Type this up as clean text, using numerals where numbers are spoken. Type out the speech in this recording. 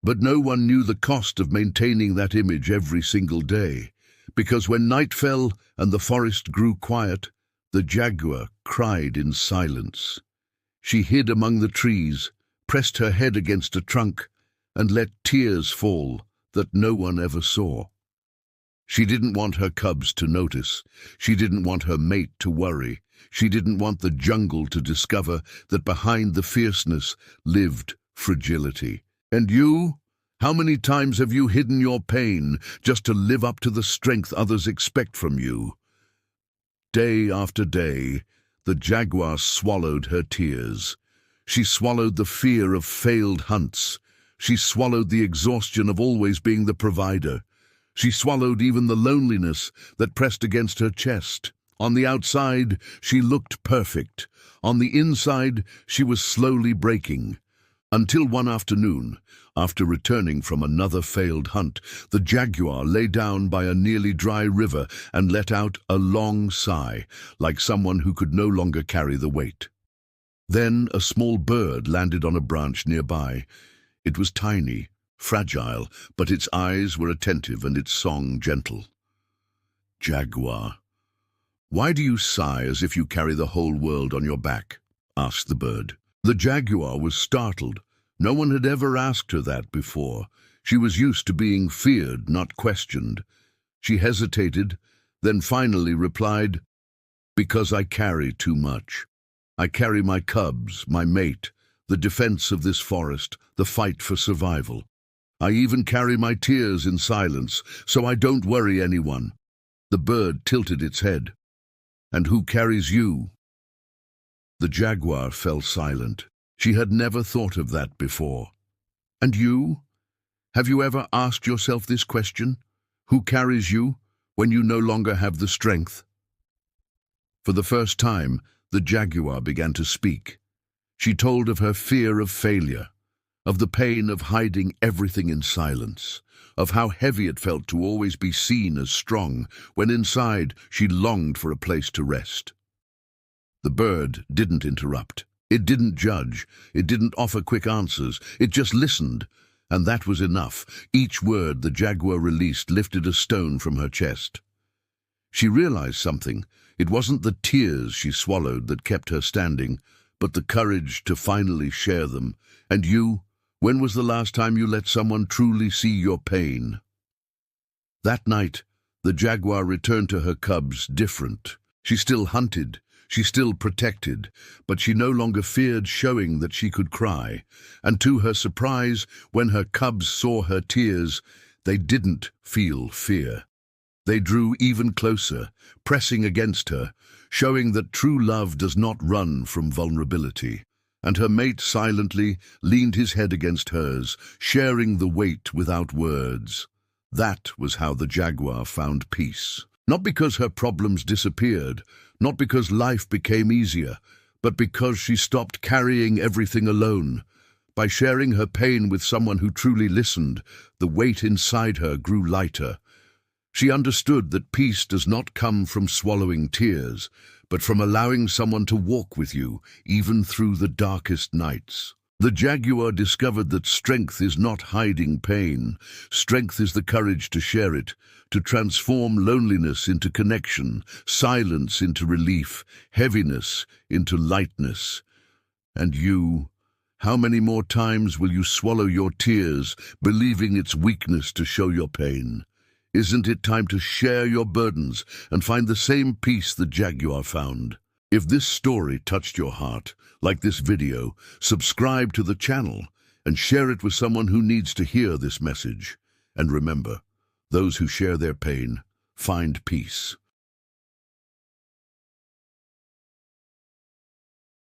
But no one knew the cost of maintaining that image every single day, because when night fell and the forest grew quiet, the jaguar cried in silence. She hid among the trees, pressed her head against a trunk, and let tears fall that no one ever saw. She didn't want her cubs to notice. She didn't want her mate to worry. She didn't want the jungle to discover that behind the fierceness lived fragility. And you? How many times have you hidden your pain just to live up to the strength others expect from you? Day after day, the jaguar swallowed her tears. She swallowed the fear of failed hunts. She swallowed the exhaustion of always being the provider. She swallowed even the loneliness that pressed against her chest. On the outside, she looked perfect. On the inside, she was slowly breaking. Until one afternoon, after returning from another failed hunt, the jaguar lay down by a nearly dry river and let out a long sigh, like someone who could no longer carry the weight. Then a small bird landed on a branch nearby. It was tiny, fragile, but its eyes were attentive and its song gentle. "Jaguar, why do you sigh as if you carry the whole world on your back?" asked the bird. The jaguar was startled. No one had ever asked her that before. She was used to being feared, not questioned. She hesitated, then finally replied, "Because I carry too much. I carry my cubs, my mate, the defense of this forest, the fight for survival. I even carry my tears in silence, so I don't worry anyone." The bird tilted its head. "And who carries you?" The jaguar fell silent. She had never thought of that before. "And you? Have you ever asked yourself this question? Who carries you when you no longer have the strength?" For the first time, the jaguar began to speak. She told of her fear of failure, of the pain of hiding everything in silence, of how heavy it felt to always be seen as strong, when inside she longed for a place to rest. The bird didn't interrupt. It didn't judge. It didn't offer quick answers. It just listened, and that was enough. Each word the jaguar released lifted a stone from her chest. She realized something. It wasn't the tears she swallowed that kept her standing, but the courage to finally share them. "And you? When was the last time you let someone truly see your pain?" That night, the jaguar returned to her cubs different. She still hunted. She still protected, but she no longer feared showing that she could cry. And to her surprise, when her cubs saw her tears, they didn't feel fear. They drew even closer, pressing against her, showing that true love does not run from vulnerability. And her mate silently leaned his head against hers, sharing the weight without words. That was how the jaguar found peace. Not because her problems disappeared, not because life became easier, but because she stopped carrying everything alone. By sharing her pain with someone who truly listened, the weight inside her grew lighter. She understood that peace does not come from swallowing tears, but from allowing someone to walk with you, even through the darkest nights. The jaguar discovered that strength is not hiding pain. Strength is the courage to share it, to transform loneliness into connection, silence into relief, heaviness into lightness. And you, how many more times will you swallow your tears, believing it's weakness to show your pain? Isn't it time to share your burdens and find the same peace the jaguar found? If this story touched your heart, like this video, subscribe to the channel and share it with someone who needs to hear this message. And remember, those who share their pain find peace.